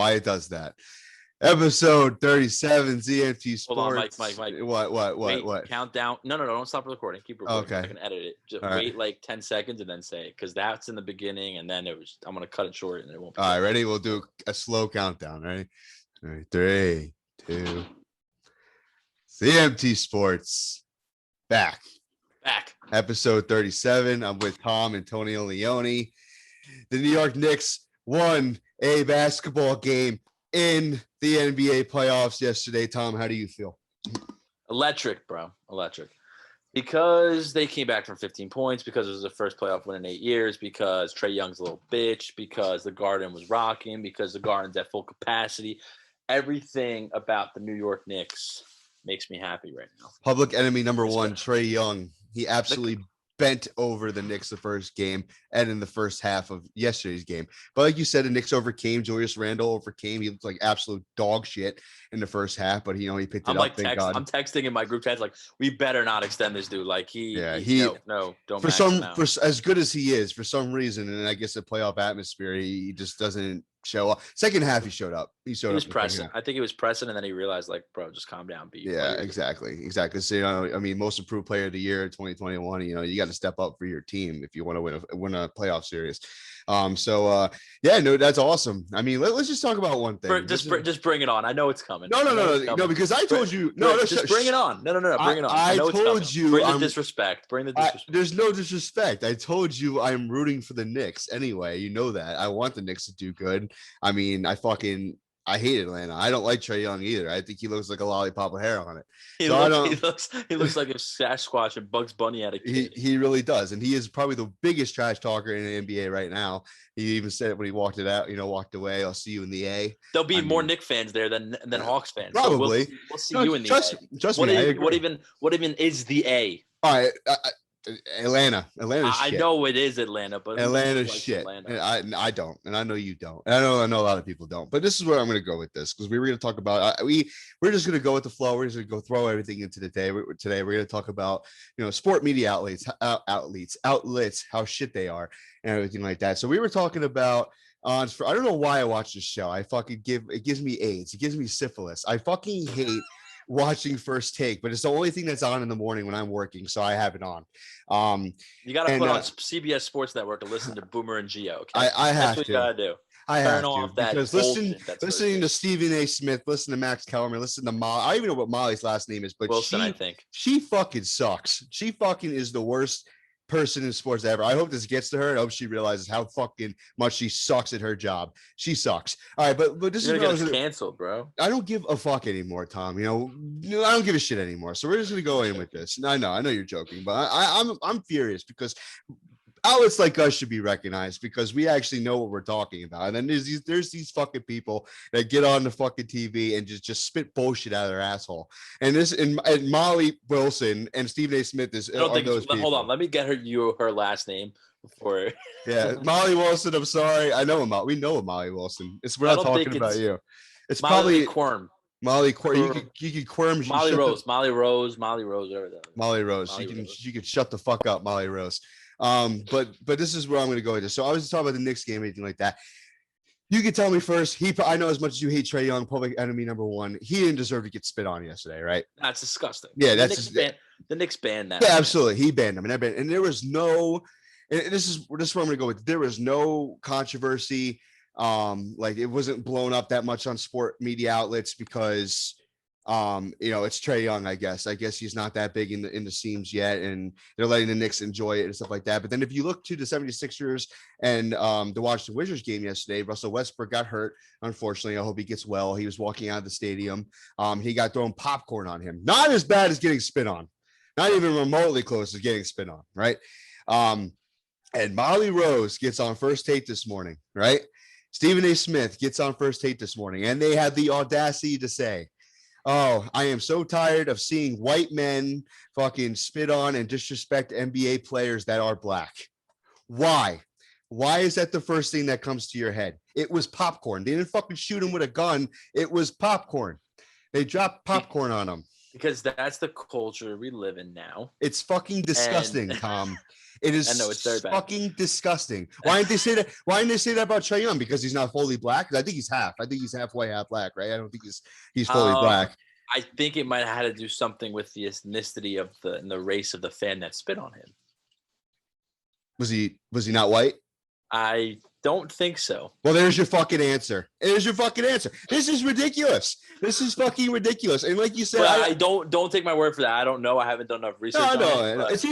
why it does that. Episode 37, ZMT Sports. Hold on, Mike. What? Countdown. No, don't stop recording. Keep recording. Okay. I can edit it. Just All wait right. like 10 seconds and then say it, because that's in the beginning, and then I'm going to cut it short and it won't be. All right, ready? We'll do a slow countdown, right? All right, 3, 2. ZMT Sports. Back. Episode 37. I'm with Tom Antonio Leone. The New York Knicks won a basketball game in the NBA playoffs yesterday. Tom, how do you feel? Electric, bro. Because they came back from 15 points, because it was the first playoff win in 8 years, because Trae Young's a little bitch, because the Garden was rocking, because the Garden's at full capacity. Everything about the New York Knicks makes me happy right now. Public enemy number one, Trae Young. He absolutely bent over the Knicks the first game and in the first half of yesterday's game. But like you said, the Knicks overcame. Julius Randle overcame. He looked like absolute dog shit in the first half, but he picked it up. Thank God. I'm texting in my group chat like, we better not extend this dude. Like don't. For as good as he is, for some reason, and I guess the playoff atmosphere, he just doesn't show up. Second half, he showed up. He was pressing. I think he was pressing, and then he realized, like, bro, just calm down. Yeah, exactly. So, most improved player of the year 2021. You got to step up for your team if you want to win a playoff series. That's awesome. I mean, let's just talk about one thing. Just bring it on. I know it's coming. No, because I told you. Just bring it on. No, bring it on. I told you. Bring the disrespect. There's no disrespect. I told you I'm rooting for the Knicks anyway. You know that. I want the Knicks to do good. I mean, I hate Atlanta. I don't like Trae Young either. I think he looks like a lollipop with hair on it. He looks like if Sasquatch and Bugs Bunny had a kid. He really does, and he is probably the biggest trash talker in the NBA right now. He even said it when he walked away. I'll see you in the A. There'll be more Knicks fans there than Hawks fans. Probably. So we'll see you in the A. Trust me. What even is the A? All right. Atlanta's shit. I know it is Atlanta, but Atlanta's shit. Atlanta. I don't, and I know you don't, and I know a lot of people don't. But this is where I'm going to go with this, because we were going to talk about we're just going to go with the flow. We're just going to go throw everything into the day. Today we're going to talk about sport media outlets, how shit they are, and everything like that. So we were talking about I don't know why I watch this show. It gives me AIDS. It gives me syphilis. I fucking hate watching First Take, but it's the only thing that's on in the morning when I'm working, so I have it on. You got to put on CBS Sports Network to listen to Boomer and Gio. Okay? I have That's what you got to do. Turn off that because listening to Stephen A. Smith, listen to Max Kellerman, listen to Molly. I don't even know what Molly's last name is, but Wilson, I think she fucking sucks. She fucking is the worst person in sports ever. I hope this gets to her. I hope she realizes how fucking much she sucks at her job. She sucks. All right, but this is gonna get canceled, bro. I don't give a fuck anymore, Tom. I don't give a shit anymore. So we're just gonna go in with this. I know you're joking, but I'm furious because outlets like us should be recognized because we actually know what we're talking about. And then there's these fucking people that get on the fucking TV and just spit bullshit out of their asshole. And Molly Wilson and Stephen A. Smith are those people. Hold on, let me get her last name before. Yeah, Molly Wilson. I'm sorry, I know we know Molly Wilson. We're not talking about you. It's probably Quirm. Molly Quirm. You can Quirm. Molly Rose, whatever that. Molly Rose. You can shut the fuck up, Molly Rose. But this is where I'm going to go with this. So I was talking about the Knicks game, anything like that. You can tell me first. I know as much as you hate Trae Young, public enemy number one. He didn't deserve to get spit on yesterday, right? That's disgusting. Yeah, the Knicks banned that. Yeah, absolutely. He banned him, and there was no. And this is where I'm going to go with. There was no controversy. Like it wasn't blown up that much on sport media outlets because. It's Trae Young, I guess he's not that big in the seams yet, and they're letting the Knicks enjoy it and stuff like that. But then if you look to the 76ers and the Washington Wizards game yesterday, Russell Westbrook got hurt. Unfortunately, I hope he gets well. He was walking out of the stadium. He got thrown popcorn on him. Not as bad as getting spit on. Not even remotely close to getting spit on, right? And Molly Rose gets on First Take this morning, right? Stephen A. Smith gets on First Take this morning, and they had the audacity to say, "Oh, I am so tired of seeing white men fucking spit on and disrespect NBA players that are black." Why? Why is that the first thing that comes to your head? It was popcorn. They didn't fucking shoot him with a gun. It was popcorn. They dropped popcorn on him. Because that's the culture we live in now. It's fucking disgusting, Tom. It is I know, it's very bad. fucking disgusting. Why didn't they say that? Why didn't they say that about Trae Young? Because he's not fully black. I think he's half. I think he's half white, half black, right? I don't think he's fully black. I think it might have had to do something with the ethnicity of the race of the fan that spit on him. Was he not white? I don't think so. Well, there's your fucking answer. There's your fucking answer. This is ridiculous. This is fucking ridiculous. And like you said, I don't take my word for that. I don't know. I haven't done enough research. No, it's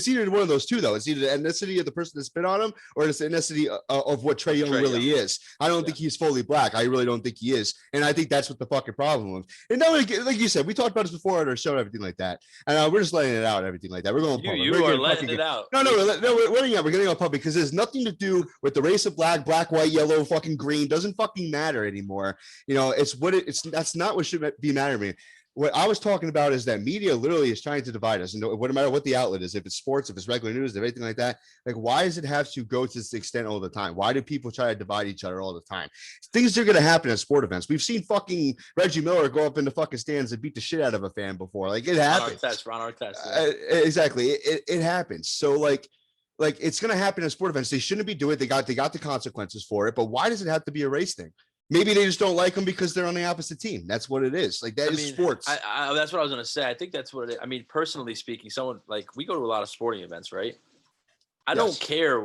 either one of those two though. It's either the ethnicity of the person that spit on him, or it's the ethnicity of what Trae Young really is. I don't think he's fully black. I really don't think he is, and I think that's what the fucking problem is. And now, like you said, we talked about this before on our show and everything like that, and we're just letting it out, everything like that. We're going. You are letting it out. No, we're getting on public because there's nothing to do with the race of black, white, yellow, fucking green. Doesn't fucking matter anymore. You know, it's what it's. That's not what should be mattering to me. What I was talking about is that media literally is trying to divide us. And no matter what the outlet is, if it's sports, if it's regular news, if anything like that, like, why does it have to go to this extent all the time? Why do people try to divide each other all the time? Things are going to happen at sport events. We've seen fucking Reggie Miller go up in the fucking stands and beat the shit out of a fan before. Like, it happens. Ron Artest. Exactly. It happens. So like it's going to happen at sport events. They shouldn't be doing it. They got the consequences for it. But why does it have to be a race thing? Maybe they just don't like them because they're on the opposite team. That's what it is. Like, that is sports. That's what I was going to say. I think that's what it is. I mean, personally speaking, someone like, we go to a lot of sporting events, right? I don't care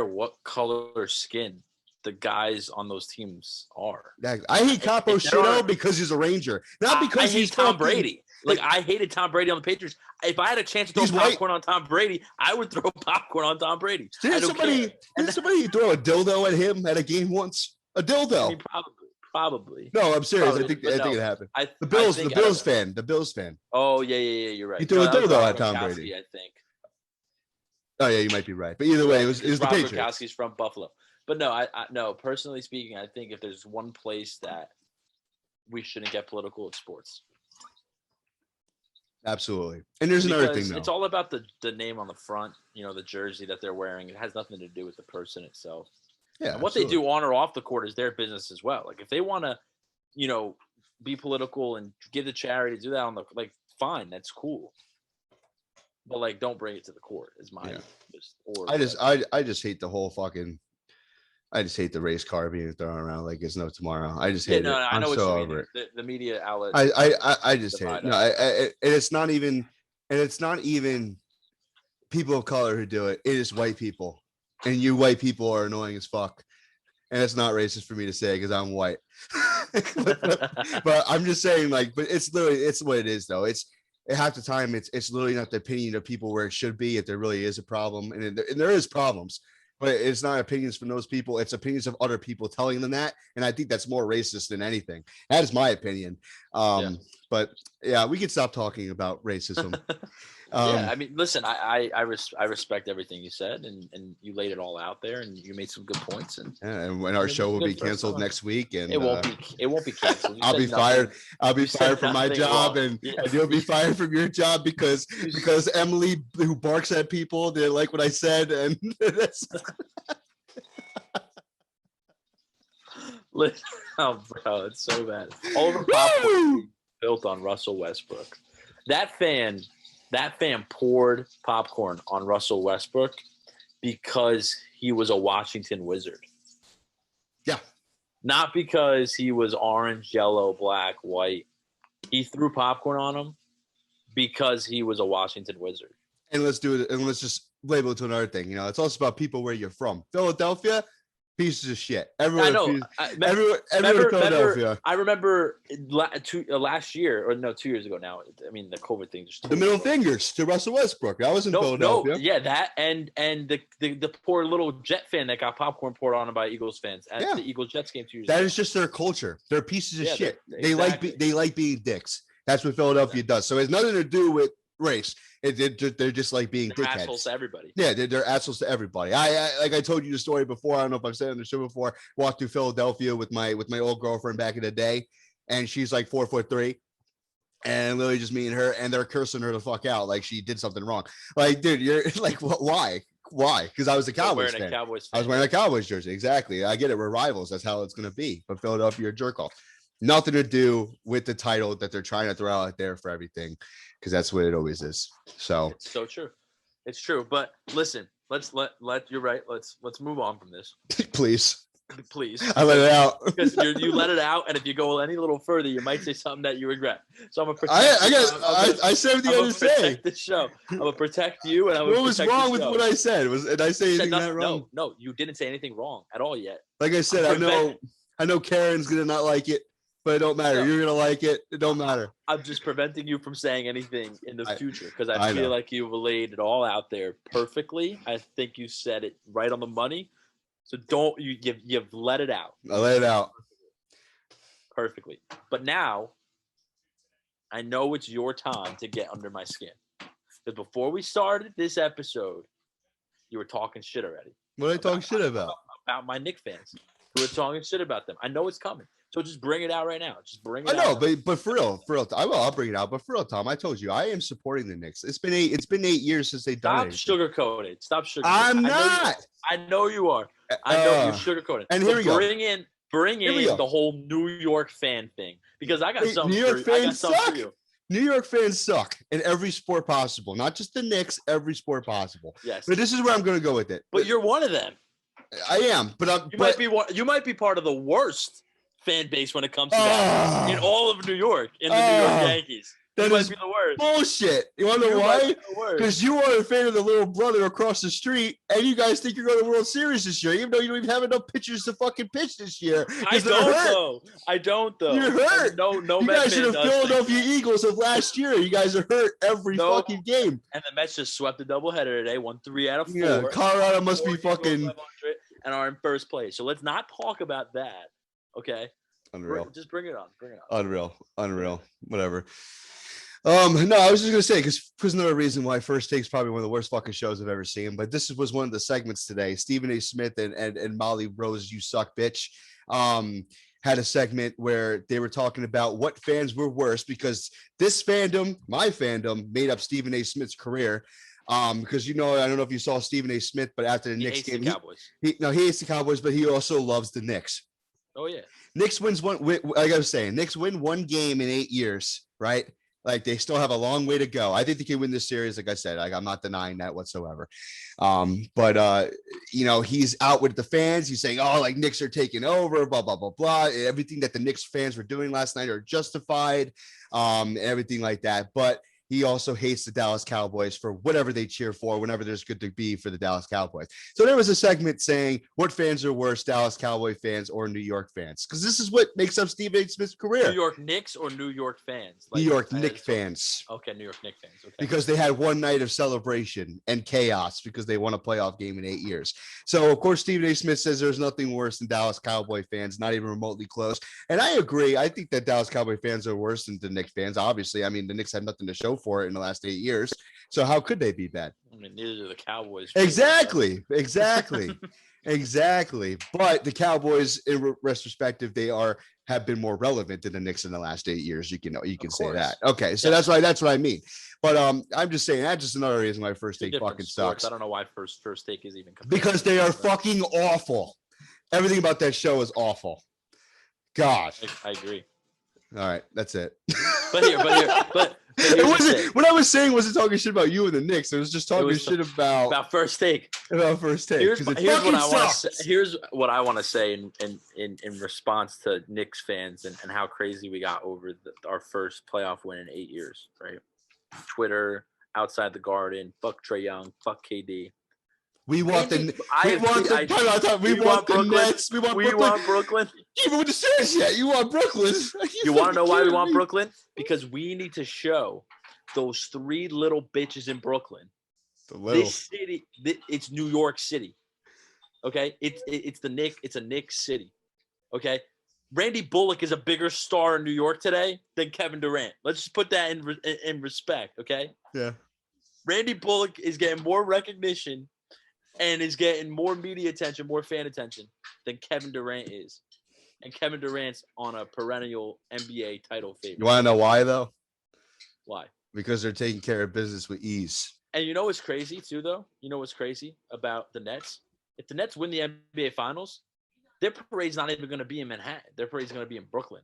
what color skin the guys on those teams are. I hate Capo Shino because he's a Ranger, not because he's Tom Brady. Like, I hated Tom Brady on the Patriots. If I had a chance to throw popcorn on Tom Brady, I would throw popcorn on Tom Brady. Didn't somebody throw a dildo at him at a game once? A dildo. I mean, probably. No, I'm serious. I think it happened. The Bills fan. Oh yeah, you're right. He threw a dildo at Tom Brady, I think. Oh yeah, you might be right. But either way, it was the Patriots. Gronkowski's from Buffalo. But no, no. Personally speaking, I think if there's one place that we shouldn't get political, it's sports. Absolutely. And there's another thing, though. It's all about the name on the front, the jersey that they're wearing. It has nothing to do with the person itself. Yeah. And what they do on or off the court is their business as well. Like, if they want to, be political and give to charity, do that fine, that's cool. But don't bring it to the court is my I just hate the whole fucking. I just hate the race car being thrown around like it's no tomorrow. I just hate it. I know I'm so what you over mean. it. The media outlet. I just hate it. No, and it's not even people of color who do it. It is white people, and you white people are annoying as fuck. And it's not racist for me to say because I'm white. but I'm just saying, but it's what it is, though. It's at half the time it's literally not the opinion of people where it should be if there really is a problem, and there is problems. But it's not opinions from those people. It's opinions of other people telling them that. And I think that's more racist than anything. That is my opinion. But yeah, we can stop talking about racism. I mean, listen, I respect everything you said, and you laid it all out there, and you made some good points. And when our show will be canceled next week, and it won't be canceled. I'll be fired. I'll be fired from my job, and you'll be fired from your job because Emily, who barks at people, they like what I said, and that's. Oh, bro, it's so bad. All the popcorn built on Russell Westbrook. That fan poured popcorn on Russell Westbrook because he was a Washington Wizard. Yeah. Not because he was orange, yellow, black, white. He threw popcorn on him because he was a Washington Wizard. And let's do it. And let's just label it to another thing. It's also about people where you're from. Philadelphia, pieces of shit. Everyone. Everyone in Philadelphia. I remember last year, or no, 2 years ago now. I mean, the COVID thing. The middle fingers to Russell Westbrook. That was in Philadelphia. That and the poor little Jet fan that got popcorn poured on him by Eagles fans at the Eagles Jets game 2 years ago. That is just their culture. They're pieces of shit. They like being dicks. That's what Philadelphia does. So it has nothing to do with race. They're just like being dickheads. Assholes to everybody. Yeah, they're assholes to everybody. I told you the story before. I don't know if I've said it on the show before. Walked through Philadelphia with my old girlfriend back in the day, and she's like 4'3", and literally just me and her, and they're cursing her the fuck out like she did something wrong. Like, dude, you're like, why? Because I was a Cowboys fan. I was wearing a Cowboys jersey. Exactly. I get it. We're rivals. That's how it's gonna be. But Philadelphia, you're a jerk off. Nothing to do with the title that they're trying to throw out there for everything, because that's what it always is. So It's so true. It's true. But listen, let's let you're right. Let's move on from this, please, please. I let it out. Because you let it out, and if you go any little further, you might say something that you regret. So I'm gonna I protect. I said everything I had to say. Protect the show. I'm gonna protect you, and I'm gonna What was protect wrong the with show. what I said? Did I say anything that wrong? No, you didn't say anything wrong at all yet. Like I said, I know Karen's gonna not like it, but it don't matter. No. You're gonna like it. It don't matter. I'm just preventing you from saying anything in the future because I feel know. like you've laid it all out there perfectly. I think you said it right on the money. So don't you've let it out. I let it out Perfectly. But now I know it's your time to get under my skin. Because before we started this episode, you were talking shit already. What are they talking shit about? About my Knicks fans who are talking shit about them. I know it's coming. So just bring it out right now. Just bring it out. I know, but for real, I'll bring it out. But for real, Tom, I told you I am supporting the Knicks. It's been 8 years since they've done it. Stop sugarcoating. I'm not. I know you are. I know you're sugarcoating. And here we go. Bring in the whole New York fan thing because I got something. New York fans suck. For you. New York fans suck in every sport possible, not just the Knicks. Every sport possible. Yes. But this is where I'm going to go with it. But you're one of them. I am. But you might be part of the worst fan base when it comes to that in all of New York, in the New York Yankees. That might be the worst. Bullshit. You want to know why? Because you are a fan of the little brother across the street, and you guys think you're going to the World Series this year, even though you don't even have enough pitchers to fucking pitch this year. I don't though. You're hurt. No. You guys are the Philadelphia Eagles of last year. You guys are hurt every fucking game. And the Mets just swept a doubleheader today, won 3 out of 4. Yeah, Colorado must be fucking and are in first place. So let's not talk about that. Okay. Unreal. Just bring it on. Unreal. Whatever. No, I was just gonna say because another reason why First Take's probably one of the worst fucking shows I've ever seen. But this was one of the segments today. Stephen A. Smith and Molly Rose, you suck, bitch. Had a segment where they were talking about what fans were worse because this fandom, my fandom, made up Stephen A. Smith's career. Because I don't know if you saw Stephen A. Smith, but after the Knicks game, he hates the Cowboys, but he also loves the Knicks. Oh yeah, Knicks wins one. Like I was saying, Knicks win one game in 8 years, right? Like they still have a long way to go. I think they can win this series. Like I said, like I'm not denying that whatsoever. But he's out with the fans. He's saying, "Oh, like Knicks are taking over." Blah blah blah blah. Everything that the Knicks fans were doing last night are justified. Everything like that. But he also hates the Dallas Cowboys for whatever they cheer for whenever there's good to be for the Dallas Cowboys. So there was a segment saying what fans are worse, Dallas Cowboy fans or New York fans? Because this is what makes up Stephen A. Smith's career. New York Knicks or New York fans? New York Knicks fans. Okay, New York Knicks fans. Okay. Because they had one night of celebration and chaos because they won a playoff game in 8 years. So, of course, Stephen A. Smith says there's nothing worse than Dallas Cowboy fans, not even remotely close. And I agree. I think that Dallas Cowboy fans are worse than the Knicks fans. Obviously, I mean, the Knicks had nothing to show for it in the last 8 years. So how could they be bad? I mean, neither do the Cowboys. Exactly. Exactly. But the Cowboys, in retrospective, they have been more relevant than the Knicks in the last 8 years. You can say that. Okay, so that's what I mean. But I'm just saying that's just another reason why First Take fucking sucks. I don't know why First Take is even because they are fucking awful. Everything about that show is awful. God, I agree. All right, that's it. But it wasn't. What I was saying wasn't talking shit about you and the Knicks. It was just talking shit about First Take. About First Take. Here's what I want to say in response to Knicks fans and how crazy we got over our first playoff win in 8 years. Right? Twitter, outside the Garden, fuck Trae Young, fuck KD. We want the Nets. We want Brooklyn. Even with the series yet, you want Brooklyn. You want to know why we want Brooklyn? Because we need to show those 3 little bitches in Brooklyn. This city, it's New York City. Okay, it's the Knicks. It's a Knicks city. Okay, Randy Bullock is a bigger star in New York today than Kevin Durant. Let's just put that in respect. Okay. Yeah. Randy Bullock is getting more recognition and is getting more media attention, more fan attention than Kevin Durant is. And Kevin Durant's on a perennial NBA title favorite. You want to know why, though? Why? Because they're taking care of business with ease. And you know what's crazy, too, though? You know what's crazy about the Nets? If the Nets win the NBA Finals, their parade's not even going to be in Manhattan. Their parade's going to be in Brooklyn.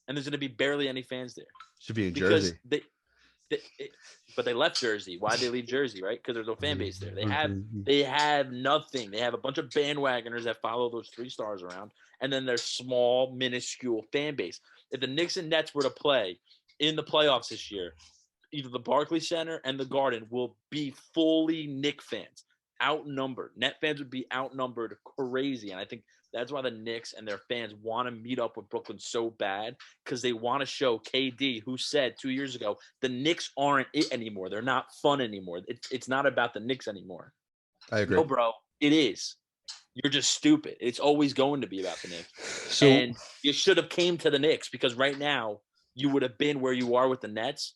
and there's going to be barely any fans there. Should be in because Jersey. But they left Jersey. Why'd they leave Jersey, right? Because there's no fan base there. They have nothing. They have a bunch of bandwagoners that follow those 3 stars around, and then their small, minuscule fan base. If the Knicks and Nets were to play in the playoffs this year, either the Barclays Center and the Garden will be fully Knicks fans, outnumbered. Net fans would be outnumbered crazy, and I think that's why the Knicks and their fans want to meet up with Brooklyn so bad, because they want to show KD, who said 2 years ago, the Knicks aren't it anymore. They're not fun anymore. It's not about the Knicks anymore. I agree. No, bro, it is. You're just stupid. It's always going to be about the Knicks. And you should have came to the Knicks, because right now you would have been where you are with the Nets,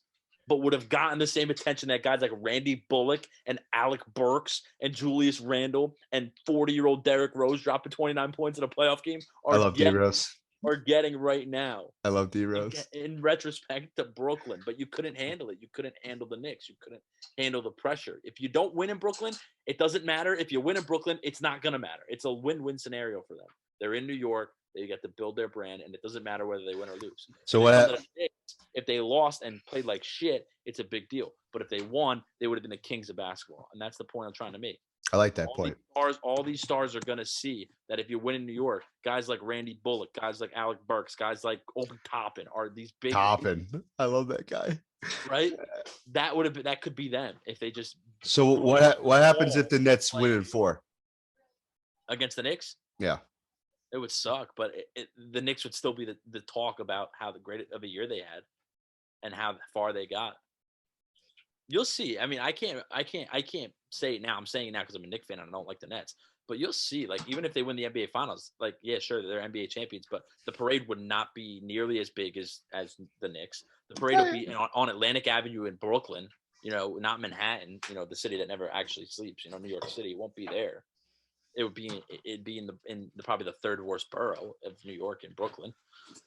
but would have gotten the same attention that guys like Randy Bullock and Alec Burks and Julius Randle and 40-year-old Derrick Rose dropping 29 points in a playoff game are getting right now. I love D-Rose. In retrospect to Brooklyn, but you couldn't handle it. You couldn't handle the Knicks. You couldn't handle the pressure. If you don't win in Brooklyn, it doesn't matter. If you win in Brooklyn, it's not going to matter. It's a win-win scenario for them. They're in New York. They get to build their brand, and it doesn't matter whether they win or lose. So if they lost and played like shit, it's a big deal. But if they won, they would have been the kings of basketball, and that's the point I'm trying to make. I like that point. All these stars are going to see that if you win in New York, guys like Randy Bullock, guys like Alec Burks, guys like Obi Toppin are these big. Toppin, I love that guy. Right? That could be them if they just. So what happens if the Nets win in 4 against the Knicks? Yeah. It would suck, but the Knicks would still be the talk about how great of a year they had and how far they got. You'll see. I mean, I can't say it now. I'm saying it now because I'm a Knicks fan and I don't like the Nets. But you'll see, like, even if they win the NBA Finals, like, yeah, sure, they're NBA champions, but the parade would not be nearly as big as the Knicks. The parade will be on Atlantic Avenue in Brooklyn, not Manhattan, the city that never actually sleeps, New York City. It won't be there. It'd be in probably the 3rd worst borough of New York in Brooklyn,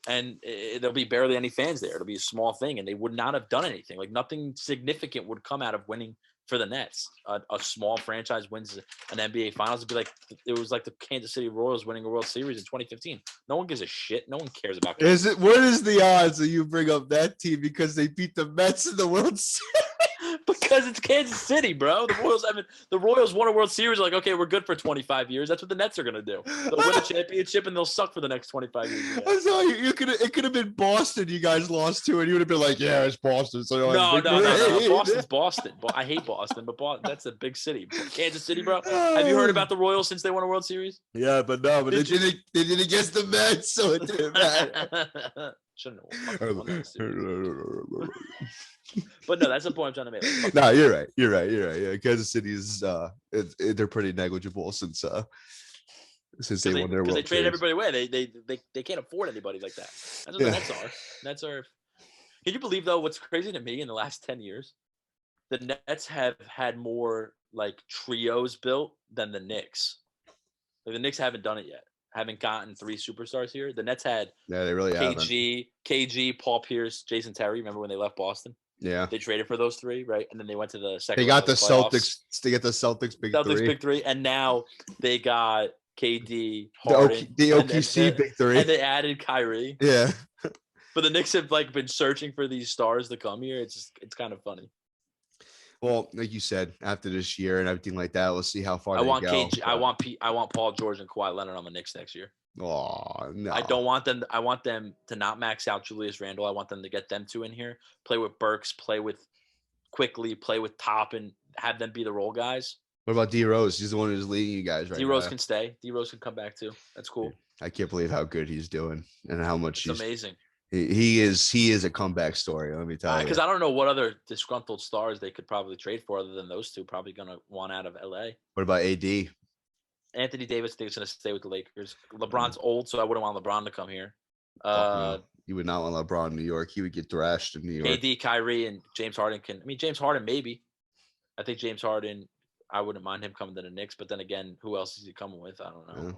and there'll be barely any fans there. It'll be a small thing, and they would not have done anything. Like, nothing significant would come out of winning for the Nets. A small franchise wins an NBA Finals. It was like the Kansas City Royals winning a World Series in 2015. No one gives a shit. No one cares about. What is the odds that you bring up that team because they beat the Mets in the World Series? Because it's Kansas City, bro. The Royals won a World Series. Like, okay, we're good for 25 years. That's what the Nets are gonna do. They'll win a championship and they'll suck for the next 25 years. I'm sorry, it could have been Boston. You guys lost to, and you would have been like, "Yeah, it's Boston." So no. Boston's Boston. I hate Boston, but that's a big city. Kansas City, bro. Have you heard about the Royals since they won a World Series? Yeah, but no, they did against the Mets, so it didn't matter. Shouldn't have. But no, that's the point I'm trying to make. No, you're right. Yeah, Kansas City is they're pretty negligible since they won their World Series. Because they traded everybody away. They can't afford anybody like that. That's what the Nets are. Nets are. Can you believe though? What's crazy to me in the last 10 years, the Nets have had more like trios built than the Knicks. Like, the Knicks haven't done it yet. Haven't gotten 3 superstars here. The Nets had they really KG, Paul Pierce, Jason Terry. Remember when they left Boston? Yeah, they traded for those 3, right? And then they went to the second. They got the Celtics. They get the Celtics big 3, and now they got KD, Harden, the OKC big 3, and they added Kyrie. Yeah, but the Knicks have been searching for these stars to come here. It's kind of funny. Well, like you said, after this year and everything like that, let's see how far I want go. KG. I want Paul George and Kawhi Leonard on the Knicks next year. Oh no! I don't want them. I want them to not max out Julius Randle. I want them to get them 2 in here, play with Burks, play with Quickly, play with Toppin, have them be the role guys. What about D Rose? He's the one who's leading you guys right now. D Rose can stay. D Rose can come back too. That's cool. I can't believe how good he's doing and how much he's amazing. He is a comeback story. Let me tell you. Because I don't know what other disgruntled stars they could probably trade for other than those 2. Probably gonna want out of LA. What about AD? Anthony Davis thinks going to stay with the Lakers. LeBron's old, so I wouldn't want LeBron to come here. You would not want LeBron in New York. He would get thrashed in New York. AD, Kyrie, and James Harden can. I mean, James Harden maybe. I think James Harden. I wouldn't mind him coming to the Knicks, but then again, who else is he coming with? I don't know. Yeah.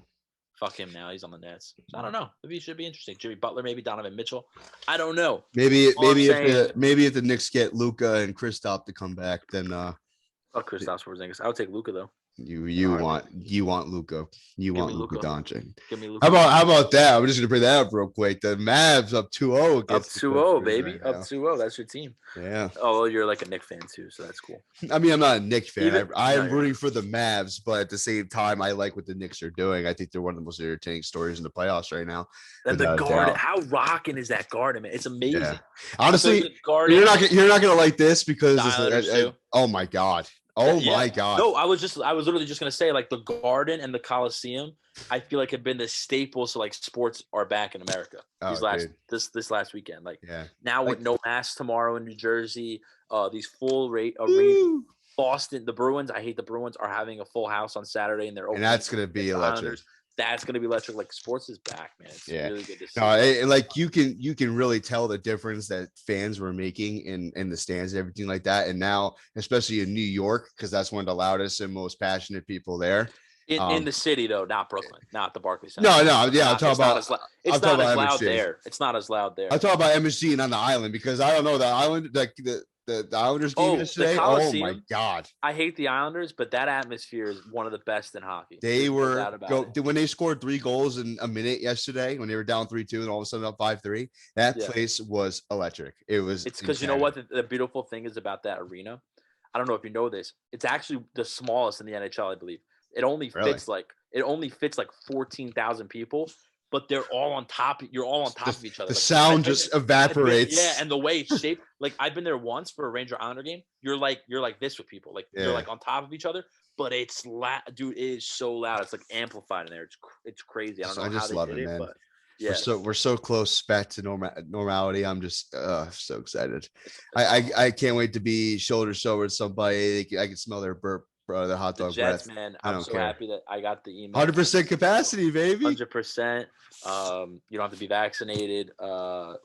Fuck him now. He's on the Nets. So I don't know. Maybe it should be interesting. Jimmy Butler, maybe Donovan Mitchell. I don't know. Maybe if the Knicks get Luka and Kristaps to come back, then fuck Kristaps Porzingis. I would take Luka though. You want Luka. You Give want me Luka Luka. Doncic. Give me Luka. How about that? I'm just gonna bring that up real quick. The Mavs up 2-0 Up against the 2-0, Clippers baby. right Up now. 2-0. That's your team. Yeah. Oh, well, you're like a Knicks fan too, so that's cool. I mean, I'm not a Knicks fan. Even- I no, am you're rooting not. for the Mavs, but at the same time, I like what the Knicks are doing. I think they're one of the most entertaining stories in the playoffs right now. And the without a Garden, doubt. how rocking is that Garden, man? It's amazing. Yeah. Honestly, The Garden, you're not gonna like this because the Islanders too. oh my god. Oh Yeah. my god. No, I was literally just gonna say, like, the Garden and the Coliseum, I feel like have been the staples to, like, sports are back in America. This last weekend. Like, Yeah. now Like, with no mask tomorrow in New Jersey, these full rate arena. Boston, the Bruins, I hate the Bruins, are having a full house on Saturday, and they're opening. And that's gonna be electric. That's gonna be electric. Like, sports is back, man. It's really good to see. No, like you can really tell the difference that fans were making in the stands and everything like that. And now, especially in New York, because that's one of the loudest and most passionate people there. In the city, though, not Brooklyn, not the Barclays Center. No, yeah, I'm talking about. It's not as loud there. It's not as loud there. I talk about MSG and on the island because I don't know the island, like the Islanders game yesterday. Oh my god! I hate the Islanders, but that atmosphere is one of the best in hockey. They when they scored 3 goals in a minute yesterday, when they were down 3-2 and all of a sudden up 5-3. That place was electric. It's because you know what the beautiful thing is about that arena. I don't know if you know this. It's actually the smallest in the NHL, I believe. It only fits like 14,000 people. But they're all on top. You're all on top of each other. The sound just evaporates. Yeah, and the way it's shaped. Like, I've been there once for a Ranger Islander game. You're like this with people. Like, you're like on top of each other. But it's loud, dude. It is so loud. It's like amplified in there. It's crazy. I don't know. I just love it, man. But yeah, we're so close back to normality. I'm just so excited. I can't wait to be shoulder to shoulder with somebody. I can smell their burp. Bro, the hot dog Jets, breath. man. I'm so happy that I got the email. 100% capacity, baby. 100%. You don't have to be vaccinated,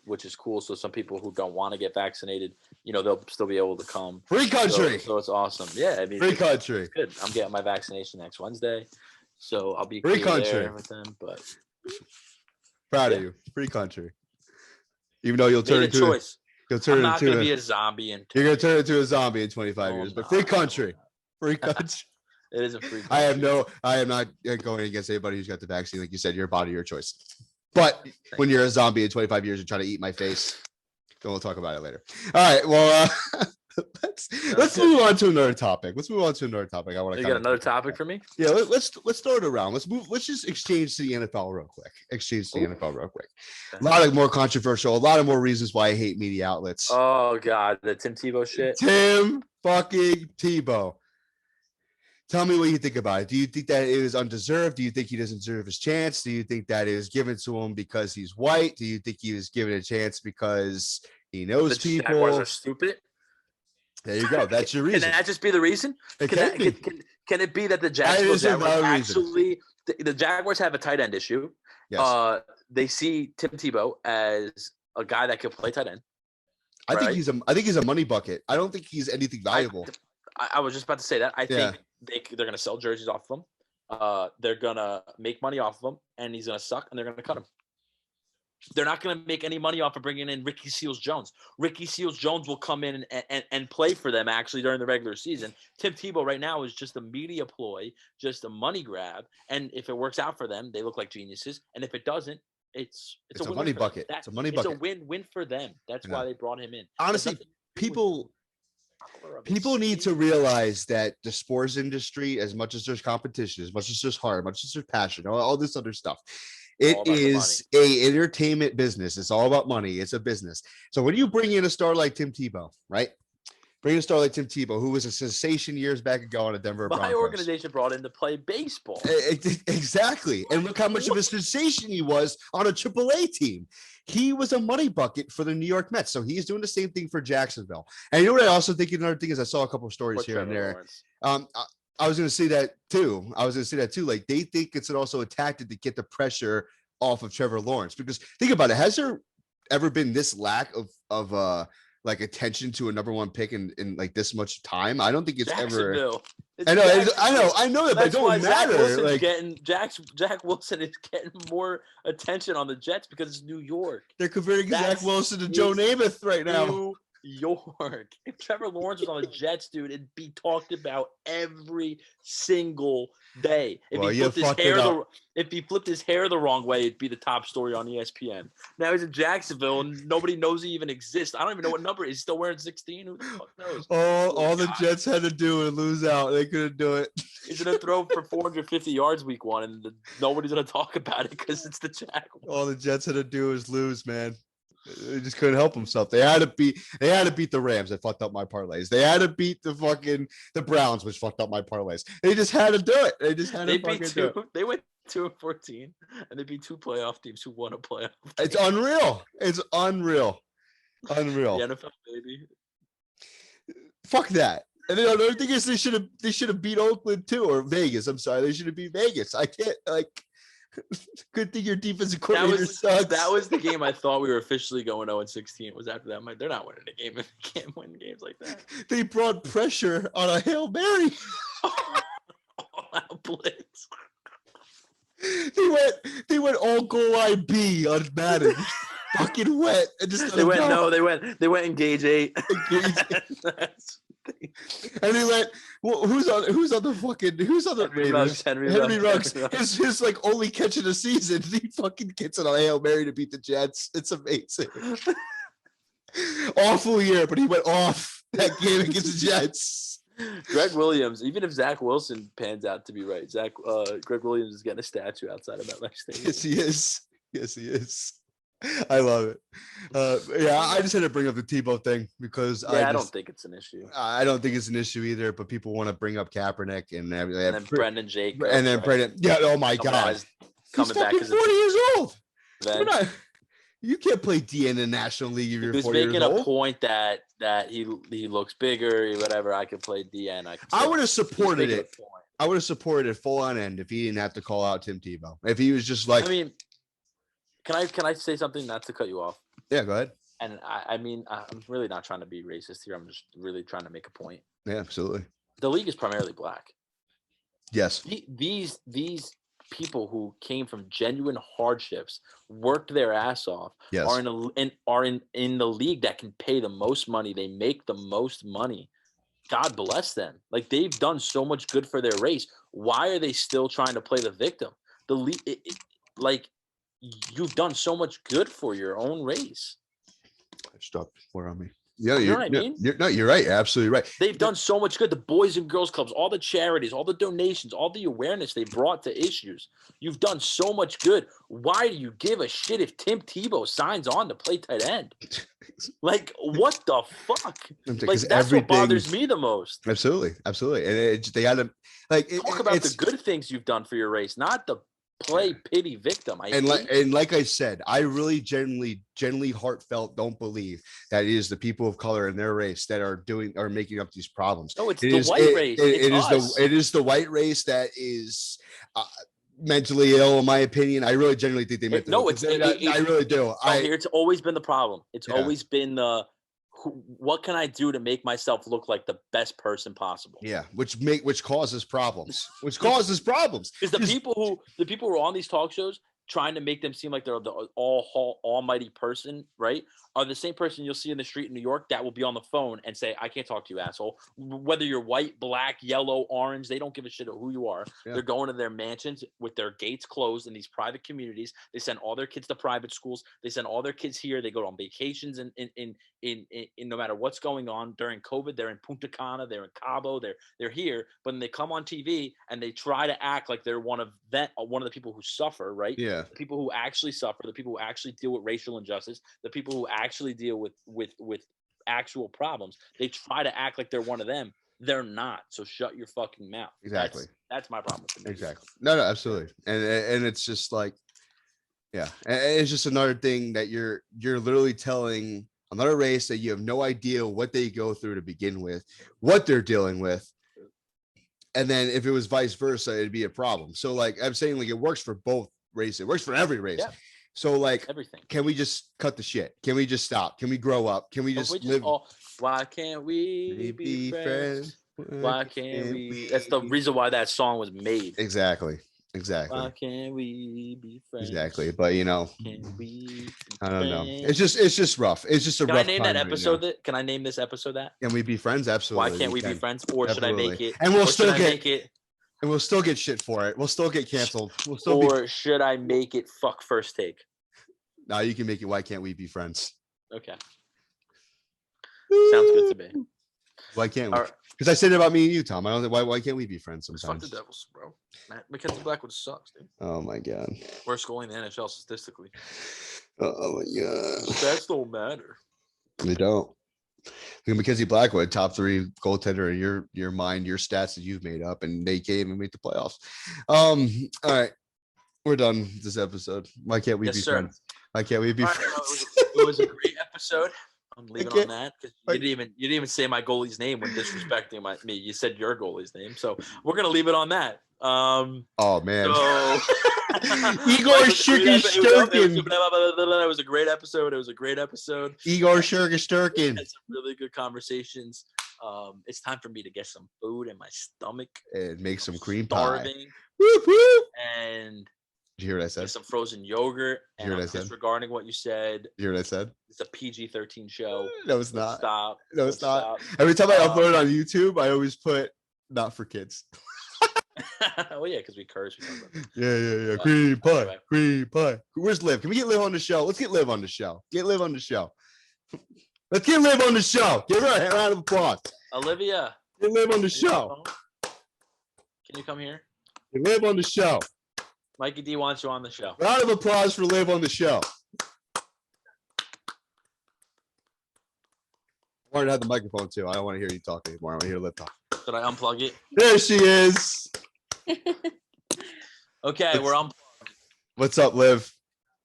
which is cool. So some people who don't want to get vaccinated, they'll still be able to come. Free country. So it's awesome. Yeah, I mean, free country. It's good. I'm getting my vaccination next Wednesday, so I'll be free country with them. But proud of you, free country. Even though you'll turn into choice. I'm not going to be a zombie. You're going to turn into a zombie in 25 years. But free country. Free country. It isn't free. I am not going against anybody who's got the vaccine. Like you said, your body, your choice. But when you're a zombie in 25 years and trying to eat my face, then we'll talk about it later. All right. Well, let's move on to another topic. I want to. You got another topic for me? Yeah. Let's throw it around. Let's just exchange to the NFL real quick. A lot of more controversial. A lot of more reasons why I hate media outlets. Oh God, the Tim Tebow shit. Tim fucking Tebow. Tell me what you think about it. Do you think that it was undeserved? Do you think he doesn't deserve his chance? Do you think that it was given to him because he's white? Do you think he was given a chance because he knows people? Jaguars are stupid. There you go. That's your reason. Can that just be the reason? Can it be that the Jaguars actually the Jaguars have a tight end issue? Yes. They see Tim Tebow as a guy that could play tight end. I think he's a money bucket. I don't think he's anything valuable. I was just about to say that. I think they're going to sell jerseys off of him. They're going to make money off of him, and he's going to suck, and they're going to cut him. They're not going to make any money off of bringing in Ricky Seals-Jones. Ricky Seals-Jones will come in and play for them actually during the regular season. Tim Tebow right now is just a media ploy, just a money grab. And if it works out for them, they look like geniuses. And if it doesn't, it's a money bucket. It's a money bucket. It's a win-win for them. That's why they brought him in. Honestly, people need to realize that the sports industry, as much as there's competition, as much as there's heart, as much as there's passion, all this other stuff, it is a entertainment business. It's all about money. It's a business. So when you bring in a star like Tim Tebow, right? Bring a star like Tim Tebow, who was a sensation years back ago on a Denver Broncos. My organization brought him to play baseball. Exactly. And look how much of a sensation he was on a AAA team. He was a money bucket for the New York Mets. So he's doing the same thing for Jacksonville. And you know what I also think another thing is I saw a couple of stories here and there. I was going to say that too. Like they think it's also a tactic to get the pressure off of Trevor Lawrence. Because think about it. Has there ever been this lack of like attention to a number one pick in like this much time? I don't think it's ever. I know that, but it don't matter. Jack Wilson is getting more attention on the Jets because it's New York. They're converting Zach Wilson to Joe Namath right now. York. If Trevor Lawrence was on the Jets, dude, it'd be talked about every single day. Well, you fucked it up. If he flipped his hair the wrong way, it'd be the top story on ESPN. Now he's in Jacksonville and nobody knows he even exists. I don't even know what number. He's still wearing 16. Who the fuck knows? All the Jets had to do was lose out. They couldn't do it. He's gonna throw for 450 yards week 1, and nobody's gonna talk about it because it's the Jaguars. All the Jets had to do was lose, man. They just couldn't help themselves. They had to beat the Rams that fucked up my parlays. They had to beat the Browns, which fucked up my parlays. They just had to do it. They just had to fucking do it. They went 2-14, and they beat 2 playoff teams who won a playoff. It's unreal. It's unreal. The NFL, baby. Fuck that. And the other thing is they should have beat Oakland too, or Vegas. I'm sorry, they should have beat Vegas. I can't Good thing your defensive coordinator sucks. That was the game I thought we were officially going 0-16. Was after that. They're not winning a game if they can't win games like that. They brought pressure on a Hail Mary. Blitz. They went all goal line B on Madden. Fucking wet. And just they went engage 8. And he went, well, who's on the Raiders? Henry Ruggs. His like only catch of the season. He fucking gets it on Hail Mary to beat the Jets. It's amazing. Awful year, but he went off that game against the Jets. Greg Williams, even if Zach Wilson pans out to be right, Greg Williams is getting a statue outside of MetLife Stadium. Yes, he is. I love it. I just had to bring up the Tebow thing because I don't think it's an issue. I don't think it's an issue either, but people want to bring up Kaepernick and then Brendan Jacobs. And then Brendan. Yeah, oh my God. Coming back as 40 years old. You can't play D in the National League if you're 40 years old. He was making a point that he looks bigger, whatever. I could play DN. I would have supported it. I would have supported it full on end if he didn't have to call out Tim Tebow. If he was just like, Can I say something, not to cut you off? Yeah, go ahead. And I'm really not trying to be racist here. I'm just really trying to make a point. Yeah, absolutely. The league is primarily black. Yes. These people who came from genuine hardships, worked their ass off, yes, are in the league that can pay the most money. They make the most money. God bless them. Like, they've done so much good for their race. Why are they still trying to play the victim? The league, you've done so much good for your own race. Stop for on me. Yeah, you know what I mean? You're right. You're absolutely right. They've done so much good. The Boys and Girls Clubs, all the charities, all the donations, all the awareness they brought to issues. You've done so much good. Why do you give a shit if Tim Tebow signs on to play tight end? Like, what the fuck? Like, that's what bothers me the most. Absolutely. And they got to talk about the good things you've done for your race, not the play pity victim. Like I said, I really genuinely heartfelt don't believe that it is the people of color in their race that are making up these problems. No, it's the white race. It is the white race that is mentally ill, in my opinion. I really genuinely think they meant I really do. It's always been the problem. It's always been what can I do to make myself look like the best person possible? Yeah, which causes problems. Because the people who are on these talk shows trying to make them seem like they're the almighty person, right? Are the same person you'll see in the street in New York that will be on the phone and say, "I can't talk to you, asshole." Whether you're white, black, yellow, orange, they don't give a shit who you are. Yeah. They're going to their mansions with their gates closed in these private communities. They send all their kids to private schools. They send all their kids here. They go on vacations in no matter what's going on. During COVID, they're in Punta Cana, they're in Cabo, they're here. But then they come on TV and they try to act like they're one of the people who suffer, right? Yeah. The people who actually suffer, the people who actually deal with racial injustice, the people who actually deal with actual problems. They try to act like they're one of them. They're not. So shut your fucking mouth. Exactly. That's my problem with them. Exactly. No, absolutely. And it's just like, yeah, and it's just another thing that you're literally telling another race that you have no idea what they go through to begin with, what they're dealing with. And then if it was vice versa, it'd be a problem. So like I'm saying, like, it works for both races. It works for every race. Yeah. So like, everything. Can we just cut the shit? Can we just stop? Can we grow up? Can we just live? Why can't we be friends? Why can't we? That's the reason why that song was made. Exactly. Exactly. Why can't we be friends? Exactly. But you know, Can we be I don't know. friends? It's just rough. It's just a Can I rough name time that right episode? now. Can I name this episode that? Can we be friends? Absolutely. Why can't we be can. friends? Or should I make Absolutely. it? And we'll Or should still I get make it? and we'll still get shit for it. We'll still get canceled. We'll still be. Or should I make it? Fuck first take. No, you can make it. Why can't we be friends? Okay. Sounds good to me. Why can't we? All right. Because I said it about me and you, Tom. I don't. Why can't we be friends Fuck sometimes? the Devils, bro. Mackenzie Blackwood sucks, dude. Oh my god. Worst goalie in the NHL statistically. Oh my god. Stats don't matter. They don't. Look at Mackenzie Blackwood, top 3 goaltender in your mind, your stats that you've made up, and they came and made the playoffs. All right. We're done with this episode. Why can't we be friends? Why can't we be friends? It was a great episode. I'm leaving on that because you didn't even say my goalie's name when disrespecting me. You said your goalie's name, so we're gonna leave it on that. Oh man, Igor Shurkin. It was a great episode. Igor Shurkin. Had some really good conversations. It's time for me to get some food in my stomach And make some cream pie. Whoop, whoop. And did you hear what I said? some frozen yogurt. Did you hear what I said? Disregarding what you said. Did you hear what I said? It's a PG-13 show. No, it's not. Stop. No, it's not. Every time I upload it on YouTube, I always put not for kids. Oh yeah, because we curse. Yeah. Cream pie. Cream pie. Where's Liv? Can we get Liv on the show? Let's get Liv on the show. Get Liv on the show. Let's get Liv on the show. Give her a round of applause. Olivia. Get Liv on the show. Can you come here? Get Liv on the show. Mikey D wants you on the show. Round of applause for Liv on the show. I wanted to have the microphone too. I don't want to hear you talk anymore. I want to hear Liv talk. Should I unplug it? There she is. Okay, we're unplugged. What's up, Liv?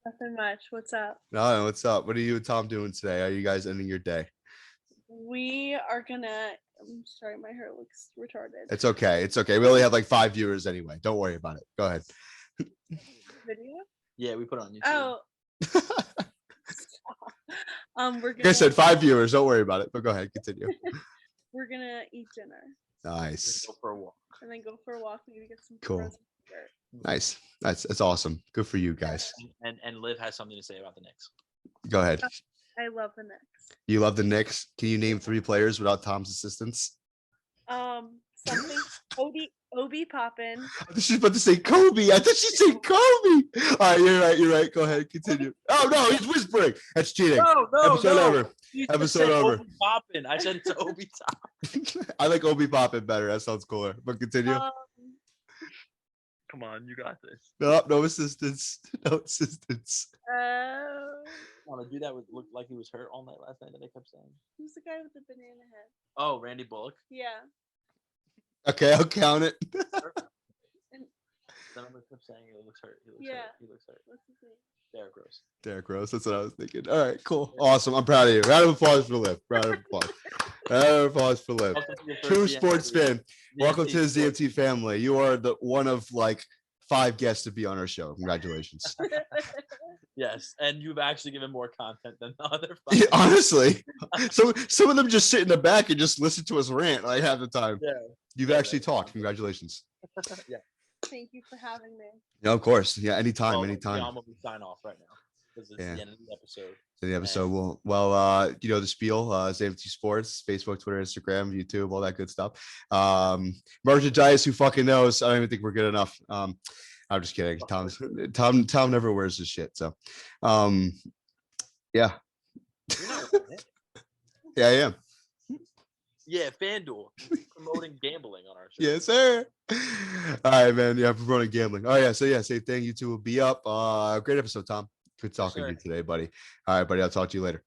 Nothing much. What's up? No, what's up? What are you and Tom doing today? How are you guys ending your day? We are gonna. I'm sorry, my hair looks retarded. It's okay. It's okay. We only have like 5 viewers anyway. Don't worry about it. Go ahead. Video? Yeah, we put it on YouTube. Oh. We're Like I gonna. said, 5 viewers. Don't worry about it. But go ahead. Continue. We're gonna eat dinner Nice. Go for a walk. and then go for a walk. Maybe get some Cool. frozen yogurt. Nice. That's awesome. Good for you guys. And Liv has something to say about the Knicks. Go ahead. I love the Knicks. You love the Knicks. Can you name 3 players without Tom's assistance? Something. Obi Poppin. I thought she was about to say Kobe. I thought she said Kobe. All right, you're right. Go ahead. Continue. Oh, no, he's whispering. That's cheating. No, Episode over. You Episode said over. Obi Poppin. I said to Obi Top. I like Obi Poppin better. That sounds cooler. But continue. Come on, you got this. No assistance. No assistance. Want to do that? Looked like he was hurt all night last night. That I kept saying. Who's the guy with the banana head? Oh, Randy Bullock. Yeah. Okay, I'll count it. Then I kept saying he looks hurt. He looks hurt. What's his name? Derrick Rose. Derrick Rose. That's what I was thinking. All right, cool. Awesome. I'm proud of you. Round of applause for Liv. Round of applause. Round of applause for Liv. True sports fan. Welcome to the ZMT family. You are the one of like 5 guests to be on our show. Congratulations. Yes, and you've actually given more content than the other 5. Yeah, honestly, some of them just sit in the back and just listen to us rant like half the time. Yeah. You've actually talked. Congratulations. Yeah. Thank you for having me. Yeah, of course. Yeah, anytime, Well, anytime. I'm gonna sign off right now because it's the end of the episode. The episode you know the spiel, ZMT Sports, Facebook, Twitter, Instagram, YouTube, all that good stuff. Merchandise, who fucking knows? I don't even think we're good enough. I'm just kidding. Tom never wears his shit. So yeah. Yeah, I am. Yeah, FanDuel promoting gambling on our show. Yes, sir. All right, man. Yeah, promoting gambling. Oh yeah, so yeah, same thing. YouTube will be up. Great episode, Tom. Good talking to you today, buddy. All right, buddy. I'll talk to you later.